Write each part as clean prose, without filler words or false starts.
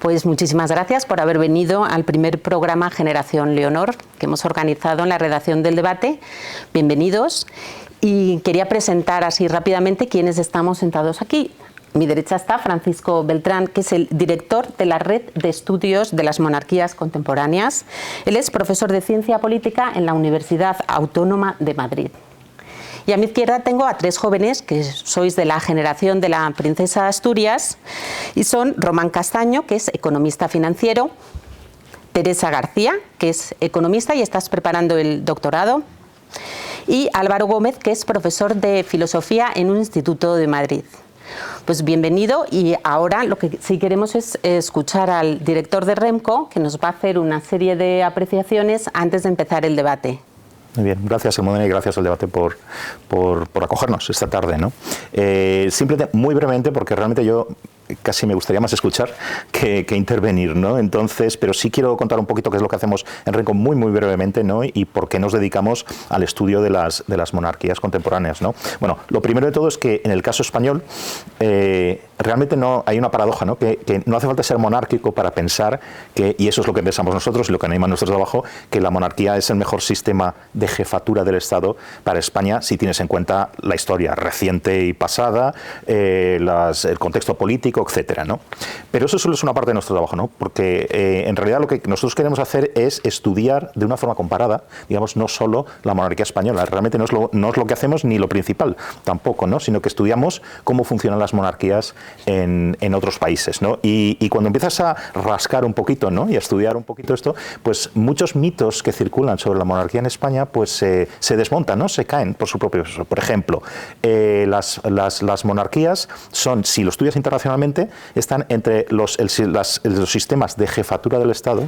Pues muchísimas gracias por haber venido al primer programa Generación Leonor que hemos organizado en la redacción del debate. Bienvenidos. Y quería presentar así rápidamente quiénes estamos sentados aquí. A mi derecha está Francisco Beltrán, que es el director de la Red de Estudios de las Monarquías Contemporáneas. Él es profesor de Ciencia Política en la Universidad Autónoma de Madrid. Y a mi izquierda tengo a tres jóvenes que sois de la generación de la princesa de Asturias y son Román Castaño, que es economista financiero, Teresa García, que es economista y estás preparando el doctorado, y Álvaro Gómez, que es profesor de filosofía en un instituto de Madrid. Pues bienvenido, y ahora lo que sí queremos es escuchar al director de REMCO, que nos va a hacer una serie de apreciaciones antes de empezar el debate. Muy bien, gracias Almudena y gracias al debate por acogernos esta tarde, ¿no? Simplemente, muy brevemente, porque realmente yo casi me gustaría más escuchar que intervenir, ¿no? Entonces, pero sí quiero contar un poquito qué es lo que hacemos en REMCO muy brevemente, ¿no? Y por qué nos dedicamos al estudio de las monarquías contemporáneas, ¿no? Bueno, lo primero de todo es que en el caso español realmente no hay una paradoja, ¿no? Que no hace falta ser monárquico para pensar que, y eso es lo que pensamos nosotros y lo que anima nuestro trabajo, que la monarquía es el mejor sistema de jefatura del Estado para España si tienes en cuenta la historia reciente y pasada, el contexto político, etcétera, ¿no? Pero eso solo es una parte de nuestro trabajo, ¿no? Porque en realidad lo que nosotros queremos hacer es estudiar de una forma comparada, digamos, no solo la monarquía española, realmente no es lo que hacemos ni lo principal tampoco, ¿no? Sino que estudiamos cómo funcionan las monarquías en otros países, ¿no? Y cuando empiezas a rascar un poquito, ¿no? Y a estudiar un poquito esto, pues muchos mitos que circulan sobre la monarquía en España pues se desmontan, ¿no? Se caen por su propio peso. Por ejemplo, las monarquías son, si lo estudias internacionalmente, están entre los sistemas de jefatura del Estado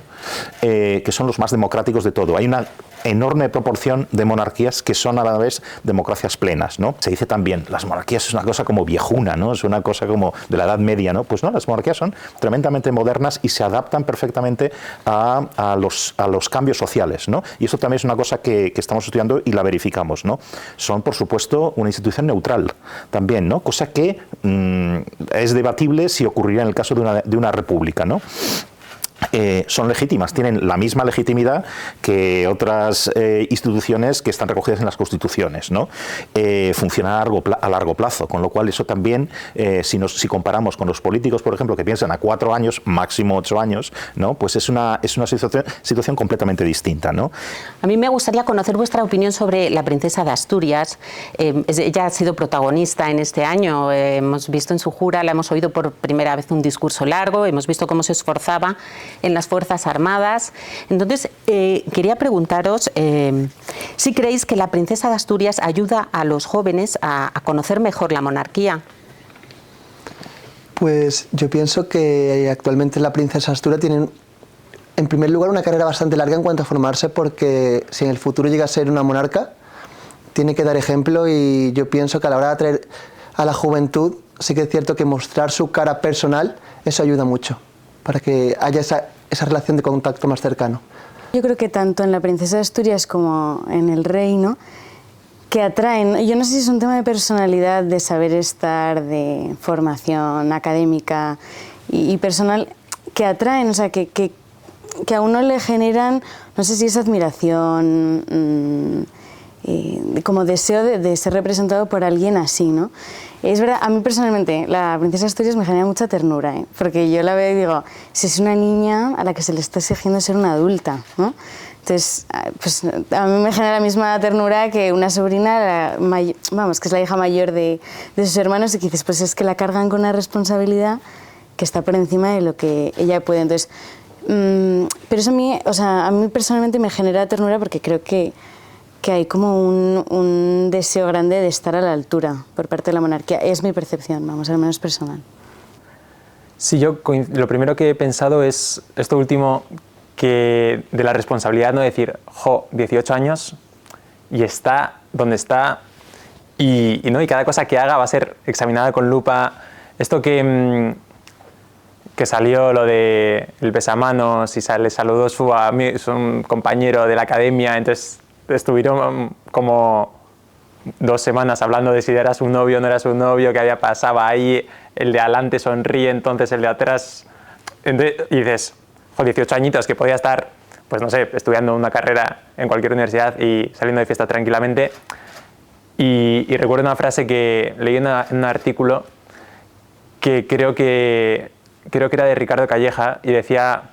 que son los más democráticos de todo. Hay una enorme proporción de monarquías que son a la vez democracias plenas, ¿no? Se dice también, las monarquías es una cosa como viejuna, ¿no? Es una cosa como de la Edad Media, ¿no? Pues no, las monarquías son tremendamente modernas y se adaptan perfectamente a los cambios sociales, ¿no? Y eso también es una cosa que estamos estudiando y la verificamos, ¿no? Son, por supuesto, una institución neutral también, ¿no? Cosa que es debatible si ocurriría en el caso de una república, ¿no? Son legítimas, tienen la misma legitimidad que otras instituciones que están recogidas en las constituciones, ¿no? Funcionan a largo plazo, con lo cual eso también, si comparamos con los políticos, por ejemplo, que piensan a 4 años, máximo 8 años, ¿no? Pues es una situación completamente distinta, ¿no? A mí me gustaría conocer vuestra opinión sobre la princesa de Asturias. Ella ha sido protagonista en este año, hemos visto en su jura, la hemos oído por primera vez un discurso largo, hemos visto cómo se esforzaba en las Fuerzas Armadas. Entonces, quería preguntaros si creéis que la princesa de Asturias ayuda a los jóvenes a conocer mejor la monarquía. Pues yo pienso que actualmente la princesa de Asturias tiene, en primer lugar, una carrera bastante larga en cuanto a formarse, porque si en el futuro llega a ser una monarca, tiene que dar ejemplo, y yo pienso que a la hora de atraer a la juventud, sí que es cierto que mostrar su cara personal, eso ayuda mucho, para que haya esa relación de contacto más cercano. Yo creo que tanto en la princesa de Asturias como en el reino, que atraen, yo no sé si es un tema de personalidad, de saber estar, de formación académica y personal, que atraen, o sea, que a uno le generan, no sé si es admiración, como deseo de ser representado por alguien así, ¿no? Es verdad, a mí personalmente la princesa de Asturias me genera mucha ternura, porque yo la veo y digo, si es una niña a la que se le está exigiendo ser una adulta, ¿no? Entonces, pues a mí me genera la misma ternura que una sobrina, vamos, que es la hija mayor de sus hermanos, y que dices, pues es que la cargan con una responsabilidad que está por encima de lo que ella puede. Entonces, pero eso a mí, o sea, a mí personalmente me genera ternura, porque creo que hay como un deseo grande de estar a la altura por parte de la monarquía. Es mi percepción, vamos, al menos personal. Sí, yo lo primero que he pensado es esto último, que de la responsabilidad, no decir, 18 años y está donde está, y cada cosa que haga va a ser examinada con lupa. Esto que salió lo de el besamanos y le saludó su compañero de la academia, entonces estuvieron como 2 semanas hablando de si era su novio o no era su novio, qué había pasado ahí, el de adelante sonríe, entonces el de atrás y dices, 18 añitos que podía estar, pues no sé, estudiando una carrera en cualquier universidad y saliendo de fiesta tranquilamente. Y recuerdo una frase que leí en un artículo que creo que era de Ricardo Calleja y decía,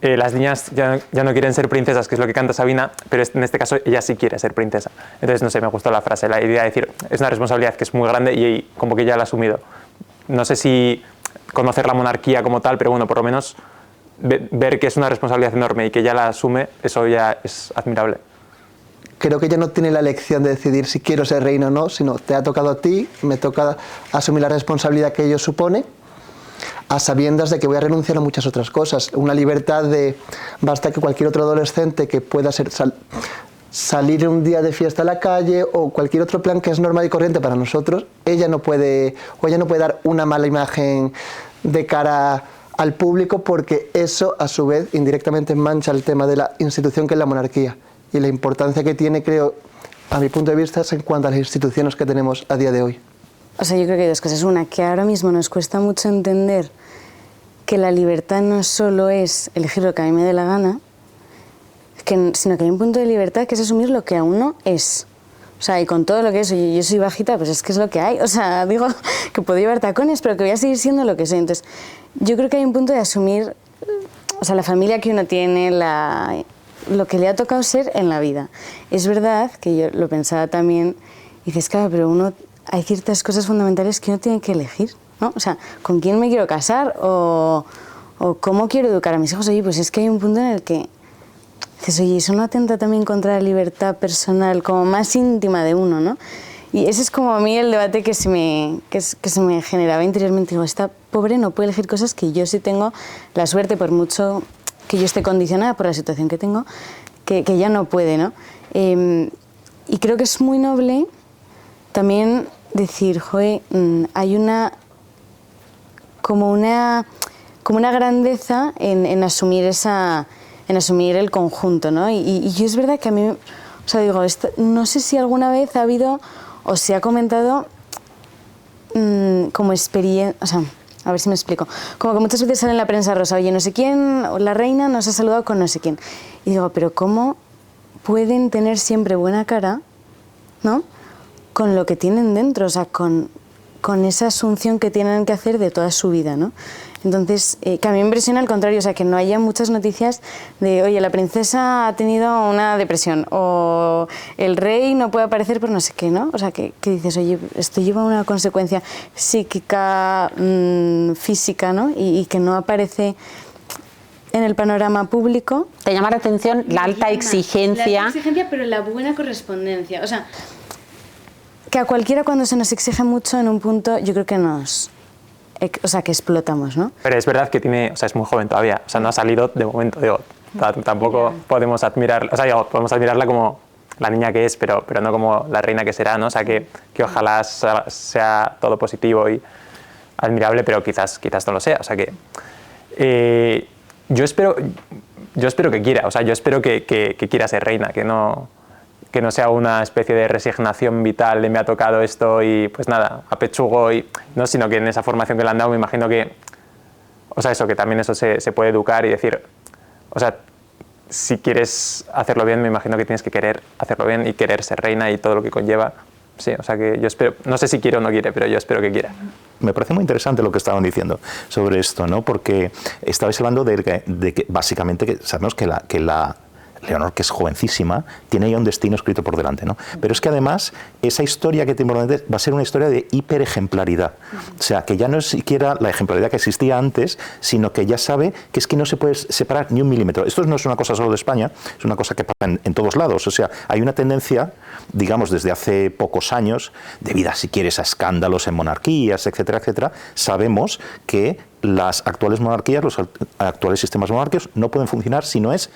las niñas ya no quieren ser princesas, que es lo que canta Sabina, pero en este caso ella sí quiere ser princesa. Entonces, no sé, me gustó la frase, la idea de decir, es una responsabilidad que es muy grande y como que ya la ha asumido. No sé si conocer la monarquía como tal, pero bueno, por lo menos ver que es una responsabilidad enorme y que ya la asume, eso ya es admirable. Creo que ella no tiene la elección de decidir si quiero ser reina o no, sino te ha tocado a ti, me toca asumir la responsabilidad que ello supone, a sabiendas de que voy a renunciar a muchas otras cosas. Una libertad de, basta que cualquier otro adolescente que pueda salir un día de fiesta a la calle o cualquier otro plan que es normal y corriente para nosotros, ella no puede dar una mala imagen de cara al público, porque eso a su vez indirectamente mancha el tema de la institución que es la monarquía. Y la importancia que tiene, creo, a mi punto de vista, es en cuanto a las instituciones que tenemos a día de hoy. O sea, yo creo que hay dos cosas. Una, que ahora mismo nos cuesta mucho entender que la libertad no solo es elegir lo que a mí me dé la gana, sino que hay un punto de libertad que es asumir lo que a uno es. O sea, y con todo lo que es, oye, yo soy bajita, pues es que es lo que hay. O sea, digo que puedo llevar tacones, pero que voy a seguir siendo lo que soy. Entonces, yo creo que hay un punto de asumir, o sea, la familia que uno tiene, lo que le ha tocado ser en la vida. Es verdad que yo lo pensaba también, y dices, claro, pero hay ciertas cosas fundamentales que uno tiene que elegir, ¿no? O sea, ¿con quién me quiero casar? O ¿cómo quiero educar a mis hijos? Oye, pues es que hay un punto en el que dices, oye, eso no atenta también contra la libertad personal, como más íntima de uno, ¿no? Y ese es como a mí el debate que se me generaba interiormente. Digo, esta pobre no puede elegir cosas que yo sí tengo la suerte, por mucho que yo esté condicionada por la situación que tengo, que ella no puede, ¿no? Y creo que es muy noble también decir, joder, hay como una grandeza en asumir en asumir el conjunto, ¿no? Y yo es verdad que a mí, o sea, digo, no sé si alguna vez ha habido o se ha comentado como experiencia, o sea, a ver si me explico. Como que muchas veces sale en la prensa rosa, oye, no sé quién, la reina nos ha saludado con no sé quién. Y digo, pero ¿cómo pueden tener siempre buena cara, ¿no? Con lo que tienen dentro, o sea, con esa asunción que tienen que hacer de toda su vida, ¿no? Entonces, que a mí me impresiona al contrario, o sea, que no haya muchas noticias de, oye, la princesa ha tenido una depresión, o el rey no puede aparecer por no sé qué, ¿no? O sea, que dices, oye, esto lleva una consecuencia psíquica, física, ¿no? Y que no aparece en el panorama público. ¿Te llama la atención la alta exigencia? La alta exigencia, pero la buena correspondencia. O sea, que a cualquiera cuando se nos exige mucho en un punto, yo creo que que explotamos, ¿no? Pero es verdad que es muy joven todavía, o sea, no ha salido de momento, digo, tampoco podemos admirarla, o sea, digo, podemos admirarla como la niña que es, pero no como la reina que será, ¿no? O sea, que ojalá sea todo positivo y admirable, pero quizás no lo sea, o sea que yo espero que quiera, o sea, yo espero que quiera ser reina, que no sea una especie de resignación vital de me ha tocado esto y pues nada, apechugo, no, sino que en esa formación que le han dado me imagino que, o sea, eso, que también eso se puede educar y decir, o sea, si quieres hacerlo bien, me imagino que tienes que querer hacerlo bien y querer ser reina y todo lo que conlleva. Sí, o sea que yo espero, no sé si quiere o no quiere, pero yo espero que quiera. Me parece muy interesante lo que estaban diciendo sobre esto, ¿no? Porque estabais hablando de que básicamente que sabemos que la Leonor, que es jovencísima, tiene ya un destino escrito por delante, ¿no? Pero es que además esa historia que tiene por delante va a ser una historia de hiperejemplaridad. O sea, que ya no es siquiera la ejemplaridad que existía antes, sino que ya sabe que es que no se puede separar ni un milímetro. Esto no es una cosa solo de España, es una cosa que pasa en todos lados. O sea, hay una tendencia, digamos, desde hace pocos años, debido, si quieres, a escándalos en monarquías, etcétera, etcétera. Sabemos que las actuales monarquías, los actuales sistemas monárquicos no pueden funcionar si no es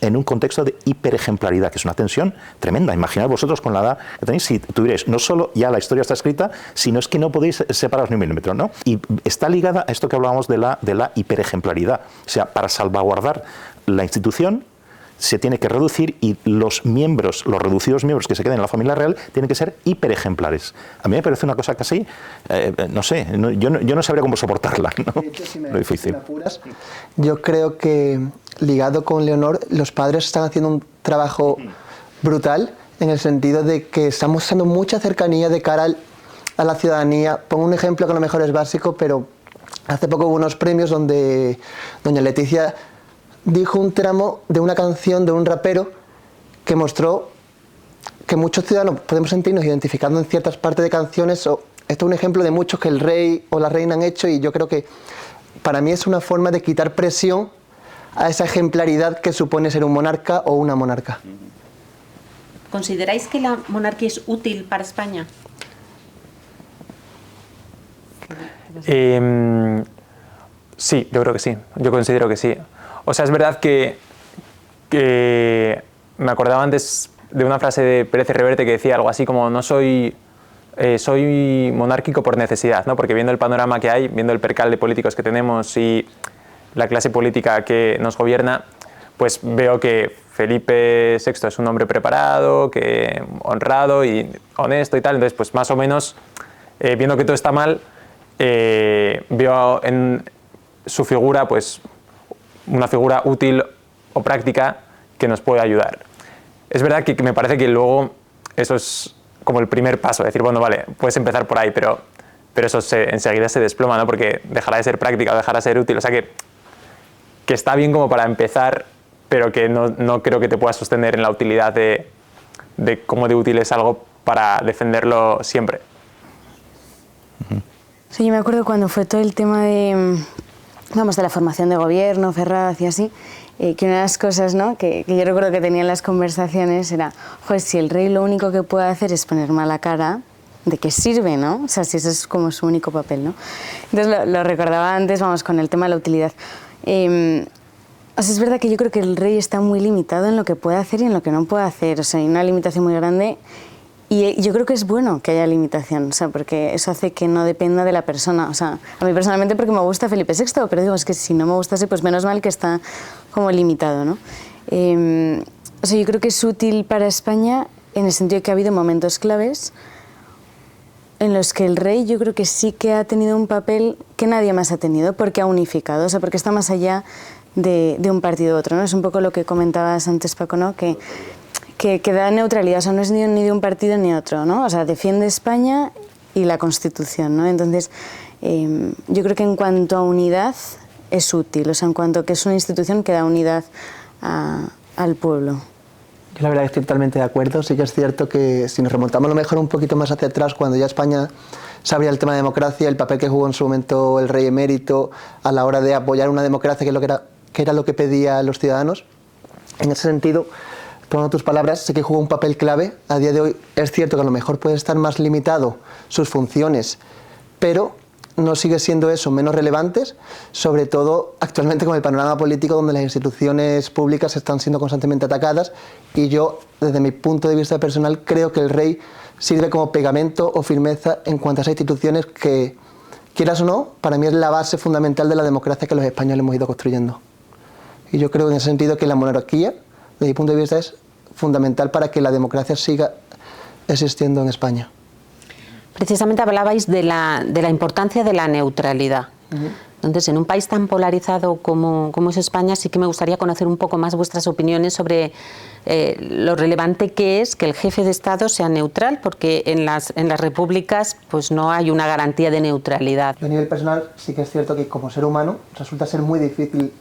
en un contexto de hiperejemplaridad, que es una tensión tremenda. Imaginad vosotros con la edad que tenéis, si tuvierais, no solo ya la historia está escrita, sino es que no podéis separaros ni un milímetro, ¿no? Y está ligada a esto que hablábamos de la hiperejemplaridad. O sea, para salvaguardar la institución se tiene que reducir y los reducidos miembros que se queden en la familia real tienen que ser hiperejemplares. A mí me parece una cosa casi, no sé, yo no sabría cómo soportarla, ¿no? De hecho, lo difícil. Si me apuras, yo creo que ligado con Leonor, los padres están haciendo un trabajo brutal en el sentido de que están mostrando mucha cercanía de cara a la ciudadanía. Pongo un ejemplo que a lo mejor es básico, pero hace poco hubo unos premios donde doña Leticia dijo un tramo de una canción de un rapero que mostró que muchos ciudadanos podemos sentirnos identificando en ciertas partes de canciones. Esto es un ejemplo de muchos que el rey o la reina han hecho, y yo creo que para mí es una forma de quitar presión a esa ejemplaridad que supone ser un monarca o una monarca. ¿Consideráis que la monarquía es útil para España? Sí, yo creo que sí. Yo considero que sí. O sea, es verdad que me acordaba antes de una frase de Pérez Reverte que decía algo así como no soy monárquico por necesidad, ¿no? Porque viendo el panorama que hay, viendo el percal de políticos que tenemos y la clase política que nos gobierna, pues veo que Felipe VI es un hombre preparado, que honrado y honesto y tal. Entonces, pues más o menos, viendo que todo está mal, veo en su figura pues una figura útil o práctica que nos puede ayudar. Es verdad que me parece que luego eso es como el primer paso, decir, bueno, vale, puedes empezar por ahí, pero eso enseguida se desploma, ¿no? Porque dejará de ser práctica o dejará de ser útil. O sea que está bien como para empezar, pero que no creo que te puedas sostener en la utilidad de cómo de útil es algo para defenderlo siempre. Sí, yo me acuerdo cuando fue todo el tema de la formación de gobierno, Ferraz y así, que una de las cosas, ¿no?, que yo recuerdo que tenía en las conversaciones era, joder, si el rey lo único que puede hacer es poner mala cara, ¿de qué sirve, no? O sea, si ese es como su único papel, ¿no? Entonces lo recordaba antes, con el tema de la utilidad. O sea, es verdad que yo creo que el rey está muy limitado en lo que puede hacer y en lo que no puede hacer. O sea, hay una limitación muy grande. Y yo creo que es bueno que haya limitación, o sea, porque eso hace que no dependa de la persona. O sea, a mí personalmente porque me gusta Felipe VI, pero digo, es que si no me gustase, pues menos mal que está como limitado, ¿no? O sea, yo creo que es útil para España en el sentido de que ha habido momentos claves en los que el rey yo creo que sí que ha tenido un papel que nadie más ha tenido, porque ha unificado, o sea, porque está más allá de un partido u otro, ¿no? Es un poco lo que comentabas antes, Paco, ¿no? Que da neutralidad, o sea, no es ni de un partido ni otro, ¿no? O sea, defiende España y la Constitución, ¿no? Entonces, yo creo que en cuanto a unidad es útil, o sea, en cuanto a que es una institución que da unidad al pueblo. Yo la verdad estoy totalmente de acuerdo. Sí que es cierto que si nos remontamos a lo mejor un poquito más hacia atrás, cuando ya España se abría el tema de democracia, el papel que jugó en su momento el rey emérito a la hora de apoyar una democracia, que era lo que pedían los ciudadanos, en ese sentido, tomando tus palabras, sí que jugó un papel clave. A día de hoy es cierto que a lo mejor puede estar más limitado sus funciones, pero no sigue siendo eso menos relevantes, sobre todo actualmente con el panorama político donde las instituciones públicas están siendo constantemente atacadas, y yo, desde mi punto de vista personal, creo que el rey sirve como pegamento o firmeza en cuanto a esas instituciones que, quieras o no, para mí es la base fundamental de la democracia que los españoles hemos ido construyendo. Y yo creo en ese sentido que la monarquía, desde mi punto de vista, es fundamental para que la democracia siga existiendo en España. Precisamente hablabais de la importancia de la neutralidad. Entonces, en un país tan polarizado como es España, sí que me gustaría conocer un poco más vuestras opiniones sobre lo relevante que es que el jefe de Estado sea neutral, porque en las repúblicas pues no hay una garantía de neutralidad. Yo a nivel personal sí que es cierto que como ser humano resulta ser muy difícil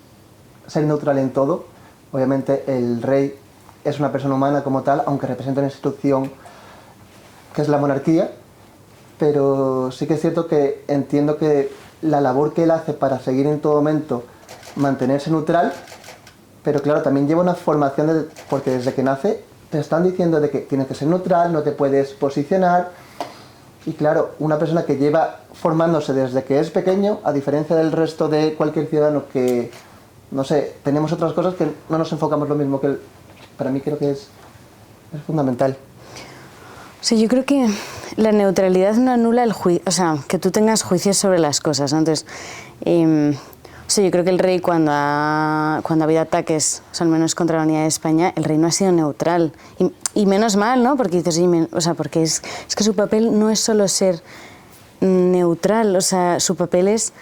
ser neutral en todo. Obviamente el rey es una persona humana como tal, aunque representa una institución que es la monarquía, pero sí que es cierto que entiendo que la labor que él hace para seguir en todo momento mantenerse neutral, pero claro, también lleva una formación, porque desde que nace te están diciendo de que tienes que ser neutral, no te puedes posicionar, y claro, una persona que lleva formándose desde que es pequeño, a diferencia del resto de cualquier ciudadano que, no sé, tenemos otras cosas que no nos enfocamos lo mismo que él, para mí creo que es fundamental. O sea, yo creo que la neutralidad no anula el juicio, o sea, que tú tengas juicios sobre las cosas, ¿no? Entonces, o sea, yo creo que el rey cuando ha habido ataques, o sea, al menos contra la unidad de España, el rey no ha sido neutral. Y menos mal, ¿no? Porque dices, o sea, porque es que su papel no es solo ser neutral, o sea, su papel es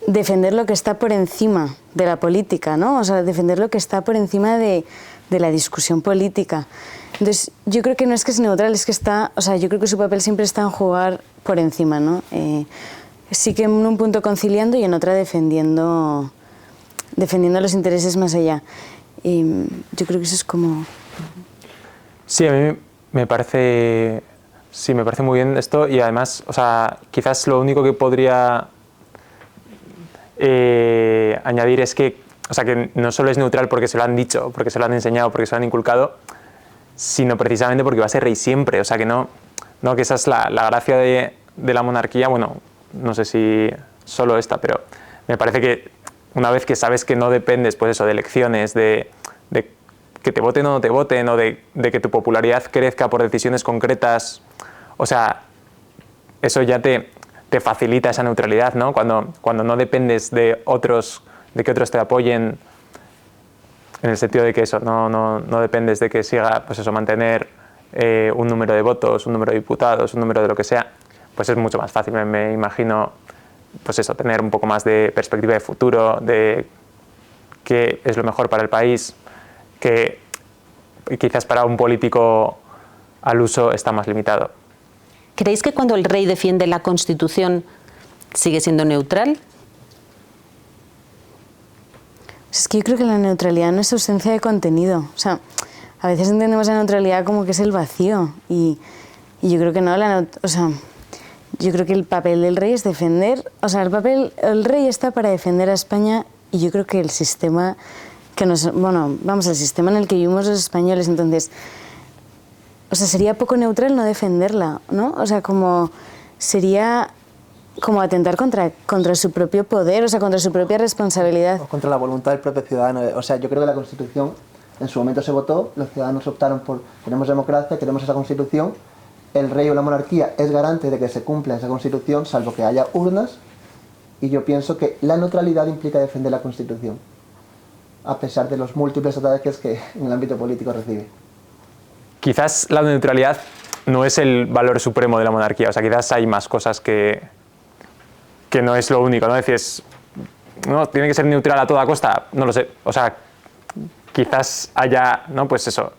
defender lo que está por encima de la política, ¿no? O sea, defender lo que está por encima de la discusión política. Entonces, yo creo que no es que es neutral, es que está, o sea, yo creo que su papel siempre está en jugar por encima, ¿no? Sí que en un punto conciliando y en otra defendiendo los intereses más allá. Yo creo que eso es como... Sí, a mí me parece muy bien esto y además, o sea, quizás lo único que podría añadir es que, o sea, que no solo es neutral porque se lo han dicho, porque se lo han enseñado, porque se lo han inculcado, sino precisamente porque va a ser rey siempre. O sea, que no que esa es la gracia de la monarquía. Bueno, no sé si solo esta, pero me parece que una vez que sabes que no dependes, pues eso, de elecciones, de que te voten o no te voten, o de que tu popularidad crezca por decisiones concretas, o sea, eso ya te facilita esa neutralidad, ¿no? Cuando no dependes de otros, de que otros te apoyen, en el sentido de que eso, no dependes de que siga, pues eso, mantener un número de votos, un número de diputados, un número de lo que sea, pues es mucho más fácil, me imagino, pues eso, tener un poco más de perspectiva de futuro, de qué es lo mejor para el país, que quizás para un político al uso está más limitado. ¿Creéis que cuando el rey defiende la Constitución sigue siendo neutral? Es que yo creo que la neutralidad no es ausencia de contenido. O sea, a veces entendemos la neutralidad como que es el vacío y yo creo que no. O sea, yo creo que el papel del rey es defender. O sea, el rey está para defender a España y yo creo que el sistema el sistema en el que vivimos los españoles, entonces, o sea, sería poco neutral no defenderla, ¿no? O sea, sería como atentar contra su propio poder, o sea, contra su propia responsabilidad. O contra la voluntad del propio ciudadano. O sea, yo creo que la Constitución en su momento se votó, los ciudadanos optaron por queremos democracia, queremos esa Constitución, el rey o la monarquía es garante de que se cumpla esa Constitución, salvo que haya urnas, y yo pienso que la neutralidad implica defender la Constitución, a pesar de los múltiples ataques que en el ámbito político recibe. Quizás la neutralidad no es el valor supremo de la monarquía, o sea, quizás hay más cosas que no es lo único, ¿no? Decís, no, tiene que ser neutral a toda costa, no lo sé, o sea, quizás haya, ¿no? Pues eso,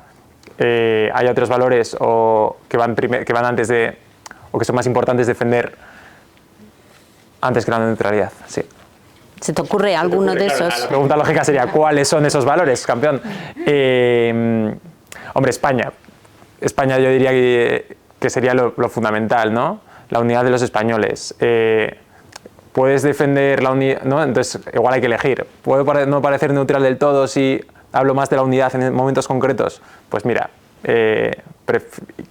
hay otros valores que van antes de, o que son más importantes defender antes que la neutralidad, sí. ¿Se te ocurre alguno de esos? La pregunta lógica sería, ¿cuáles son esos valores, campeón? Hombre, España yo diría que sería lo fundamental, ¿no? La unidad de los españoles. Puedes defender la unidad, ¿no? Entonces igual hay que elegir. ¿Puedo no parecer neutral del todo si hablo más de la unidad en momentos concretos? Pues mira,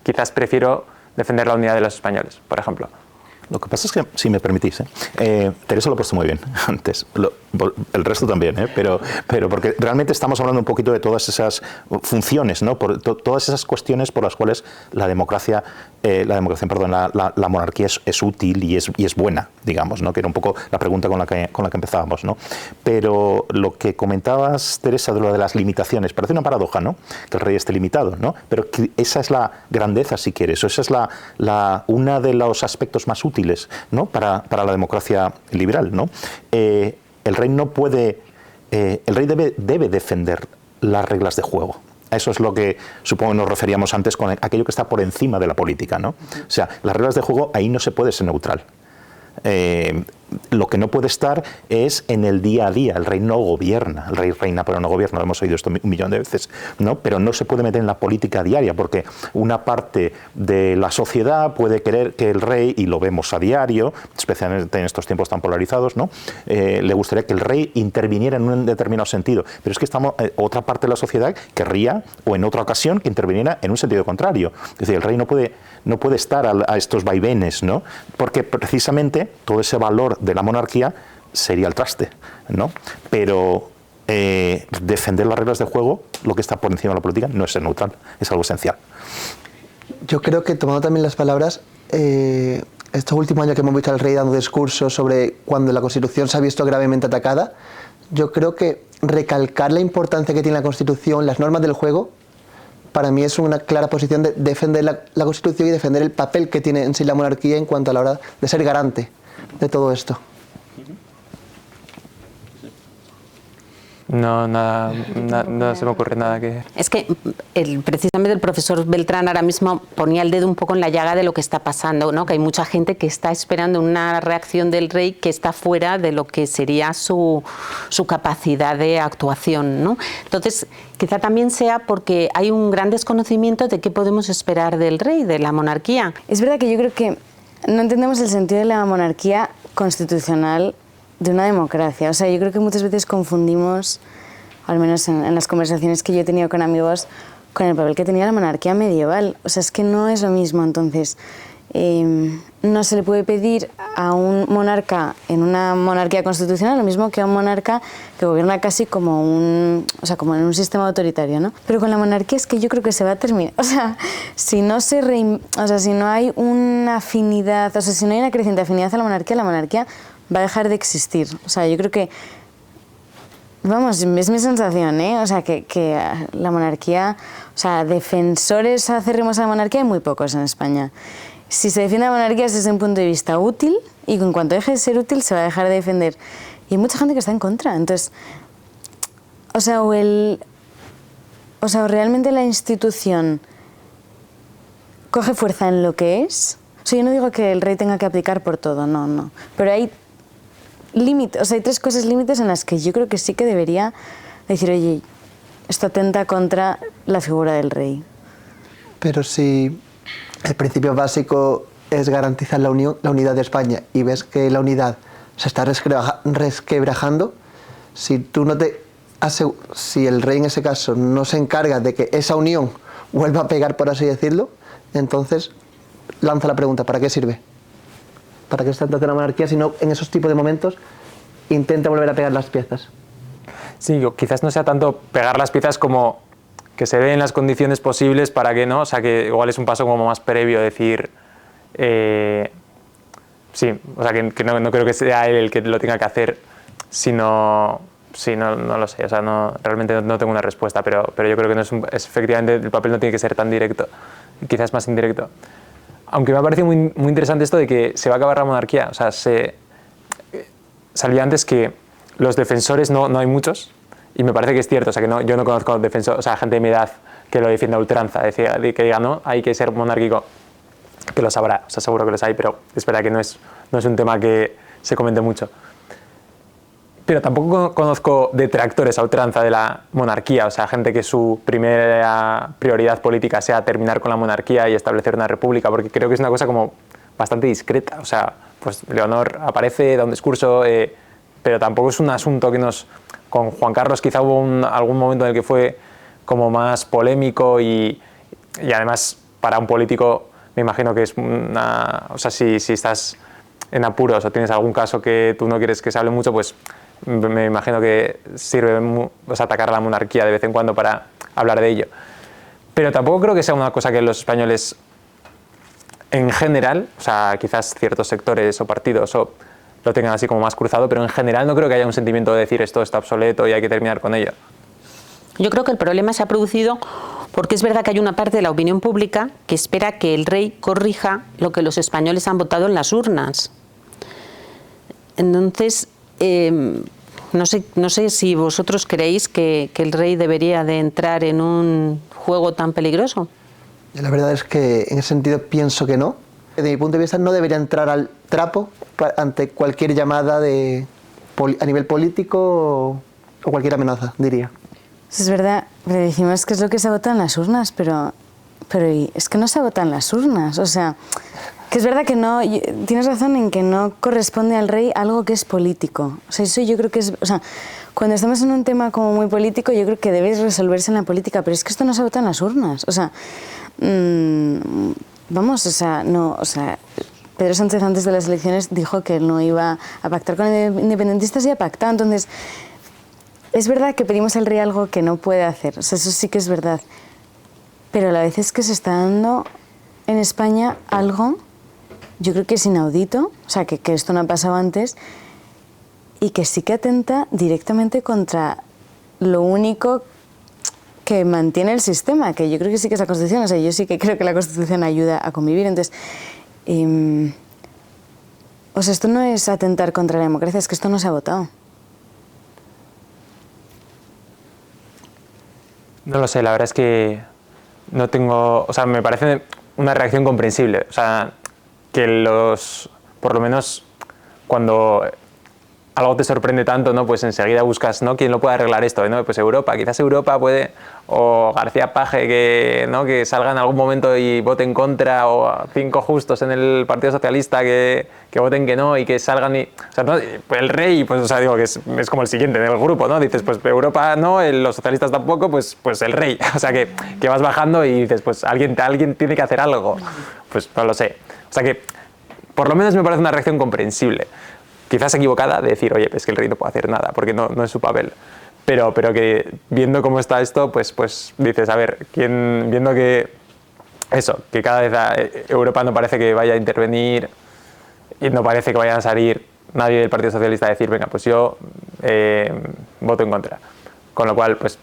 quizás prefiero defender la unidad de los españoles, por ejemplo. Lo que pasa es que, si me permitís, Teresa lo ha puesto muy bien antes, el resto también, pero porque realmente estamos hablando un poquito de todas esas funciones, ¿no? Todas esas cuestiones por las cuales la monarquía es útil y es buena, digamos, ¿no? Que era un poco la pregunta con la que empezábamos, ¿no? Pero lo que comentabas, Teresa, de lo de las limitaciones, parece una paradoja, ¿no? Que el rey esté limitado, ¿no? Pero esa es la grandeza, si quieres, o esa es una de los aspectos más útiles, ¿no? para la democracia liberal, ¿no? El rey no puede, el rey debe defender las reglas de juego. A eso es lo que supongo nos referíamos antes con aquello que está por encima de la política, ¿no? O sea, las reglas de juego, ahí no se puede ser neutral. Lo que no puede estar es en el día a día. El rey no gobierna, el rey reina pero no gobierna, lo hemos oído esto un millón de veces, ¿no? Pero no se puede meter en la política diaria porque una parte de la sociedad puede querer que el rey, y lo vemos a diario, especialmente en estos tiempos tan polarizados, ¿no? Le gustaría que el rey interviniera en un determinado sentido, pero es que otra parte de la sociedad querría, o en otra ocasión, que interviniera en un sentido contrario. Es decir, el rey no puede estar a estos vaivenes, ¿no? Porque precisamente todo ese valor de la monarquía sería el traste, ¿no? Pero defender las reglas de juego, lo que está por encima de la política, no es ser neutral, es algo esencial. Yo creo que, tomando también las palabras, estos últimos años que hemos visto al rey dando discursos sobre cuando la Constitución se ha visto gravemente atacada, yo creo que recalcar la importancia que tiene la Constitución, las normas del juego, para mí es una clara posición de defender la Constitución y defender el papel que tiene en sí la monarquía en cuanto a la hora de ser garante de todo esto. No, no se me ocurre nada que... Es que precisamente el profesor Beltrán ahora mismo ponía el dedo un poco en la llaga de lo que está pasando, ¿no? Que hay mucha gente que está esperando una reacción del rey que está fuera de lo que sería su capacidad de actuación, ¿no? Entonces, quizá también sea porque hay un gran desconocimiento de qué podemos esperar del rey, de la monarquía. Es verdad que yo creo que no entendemos el sentido de la monarquía constitucional de una democracia. O sea, yo creo que muchas veces confundimos, al menos en las conversaciones que yo he tenido con amigos, con el papel que tenía la monarquía medieval. O sea, es que no es lo mismo. Entonces, no se le puede pedir a un monarca en una monarquía constitucional lo mismo que a un monarca que gobierna casi como como en un sistema autoritario, ¿no? Pero con la monarquía es que yo creo que se va a terminar. O sea, si no si no hay una afinidad, o sea, si no hay una creciente afinidad a la monarquía va a dejar de existir. O sea, yo creo que, vamos, es mi sensación, ¿eh? O sea, que la monarquía, o sea, defensores acérrimos a la monarquía hay muy pocos en España. Si se defiende la monarquía es desde un punto de vista útil, y en cuanto deje de ser útil se va a dejar de defender. Y hay mucha gente que está en contra. Entonces, o realmente la institución coge fuerza en lo que es. O sea, yo no digo que el rey tenga que aplicar por todo, no. Pero hay límites, o sea, hay 3 cosas límites en las que yo creo que sí que debería decir, oye, esto atenta contra la figura del rey. Pero si el principio básico es garantizar la unidad de España y ves que la unidad se está resquebrajando, si el rey en ese caso no se encarga de que esa unión vuelva a pegar, por así decirlo, entonces lanza la pregunta, ¿para qué sirve? ¿Para qué está entonces la monarquía si no en esos tipos de momentos intenta volver a pegar las piezas? Sí, quizás no sea tanto pegar las piezas como que se den las condiciones posibles para que no, o sea, que igual es un paso como más previo, decir, sí, o sea, que no creo que sea él el que lo tenga que hacer, sino, sí, no lo sé, o sea, realmente no tengo una respuesta, pero yo creo que efectivamente el papel no tiene que ser tan directo, quizás más indirecto. Aunque me ha parecido muy, muy interesante esto de que se va a acabar la monarquía. O sea, salió antes que los defensores no hay muchos, y me parece que es cierto. O sea, que yo no conozco defensores, o sea, gente de mi edad que lo defienda a ultranza, que diga no, hay que ser monárquico, que los habrá, o sea, seguro que los hay, pero es verdad que no es un tema que se comente mucho. Pero tampoco conozco detractores a ultranza de la monarquía, o sea, gente que su primera prioridad política sea terminar con la monarquía y establecer una república, porque creo que es una cosa como bastante discreta. O sea, pues Leonor aparece, da un discurso, pero tampoco es un asunto que con Juan Carlos quizá hubo algún momento en el que fue como más polémico y además para un político me imagino que es o sea, si estás en apuros o tienes algún caso que tú no quieres que se hable mucho, pues me imagino que sirve atacar a la monarquía de vez en cuando para hablar de ello. Pero tampoco creo que sea una cosa que los españoles en general, o sea, quizás ciertos sectores o partidos lo tengan así como más cruzado, pero en general no creo que haya un sentimiento de decir esto está obsoleto y hay que terminar con ello. Yo creo que el problema se ha producido porque es verdad que hay una parte de la opinión pública que espera que el rey corrija lo que los españoles han votado en las urnas. Entonces, no sé si vosotros creéis que el rey debería de entrar en un juego tan peligroso. La verdad es que en ese sentido pienso que no. Desde mi punto de vista no debería entrar al trapo ante cualquier llamada a nivel político o cualquier amenaza, diría. Es verdad, pero decimos que es lo que se vota en las urnas, pero es que no se vota en las urnas. O sea, que es verdad que no, tienes razón en que no corresponde al rey algo que es político. O sea, eso yo creo que es, o sea, cuando estamos en un tema como muy político, yo creo que debe resolverse en la política, pero es que esto no se vota en las urnas. O sea, vamos, o sea, no, o sea, Pedro Sánchez antes de las elecciones dijo que él no iba a pactar con independentistas y ha pactado. Entonces, es verdad que pedimos al rey algo que no puede hacer, o sea, eso sí que es verdad, pero a la vez es que se está dando en España algo yo creo que es inaudito, o sea, que esto no ha pasado antes y que sí que atenta directamente contra lo único que mantiene el sistema, que yo creo que sí que es la Constitución, o sea, yo sí que creo que la Constitución ayuda a convivir, entonces, o sea, esto no es atentar contra la democracia, es que esto no se ha votado. No lo sé, la verdad es que no tengo, o sea, me parece una reacción comprensible, o sea, que por lo menos cuando algo te sorprende tanto, ¿no? Pues enseguida buscas, ¿no? ¿Quién lo puede arreglar esto? ¿No? Pues Europa, quizás Europa puede, o García Paje, que, ¿no? Que salga en algún momento y vote en contra, o 5 justos en el Partido Socialista que voten que no y que salgan y... O sea, ¿no? Pues el rey, pues, o sea, digo que es como el siguiente del grupo, ¿no? Dices, pues Europa no, los socialistas tampoco, pues el rey. O sea, que vas bajando y dices, pues alguien tiene que hacer algo. Pues no lo sé. O sea que, por lo menos me parece una reacción comprensible. Quizás equivocada de decir, oye, es que el rey no puede hacer nada, porque no es su papel. Pero que viendo cómo está esto, pues dices, a ver, viendo que eso, que cada vez Europa no parece que vaya a intervenir y no parece que vayan a salir nadie del Partido Socialista a decir, venga, pues yo voto en contra. Con lo cual, pues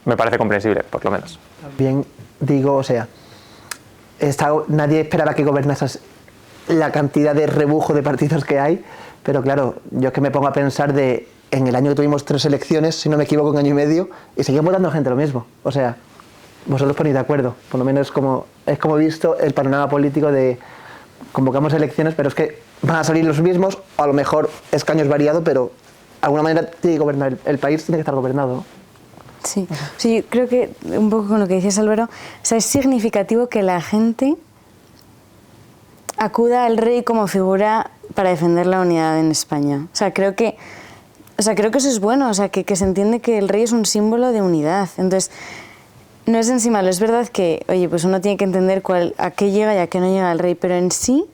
me parece comprensible, por lo menos. También digo, o sea, nadie esperaba que gobernase la cantidad de rebujo de partidos que hay, pero claro, yo es que me pongo a pensar en el año que tuvimos 3 elecciones, si no me equivoco, un año y medio, y seguimos votando gente lo mismo. O sea, vosotros ponéis de acuerdo, por lo menos es como he visto el panorama político de convocamos elecciones, pero es que van a salir los mismos, o a lo mejor escaños variados, pero de alguna manera tiene que gobernar, el país tiene que estar gobernado, ¿no? Sí, sí, creo que un poco con lo que decías, Álvaro, o sea, es significativo que la gente acuda al rey como figura para defender la unidad en España. O sea, creo que eso es bueno, o sea, que se entiende que el rey es un símbolo de unidad. Entonces, no es en sí malo, es verdad que, oye, pues uno tiene que entender a qué llega y a qué no llega el rey, pero en sí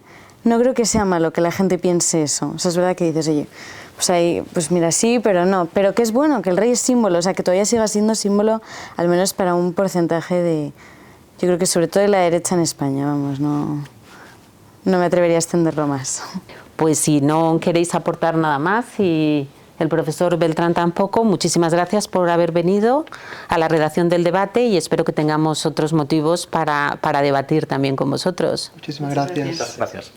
no creo que sea malo que la gente piense eso. O sea, es verdad que dices, oye, pues ahí, pues mira, sí, pero no. Pero que es bueno, que el rey es símbolo, o sea, que todavía siga siendo símbolo, al menos para un porcentaje de, yo creo que sobre todo de la derecha en España, vamos, no me atrevería a extenderlo más. Pues si no queréis aportar nada más y el profesor Beltrán tampoco, muchísimas gracias por haber venido a la redacción del debate y espero que tengamos otros motivos para debatir también con vosotros. Muchísimas gracias. Muchas gracias.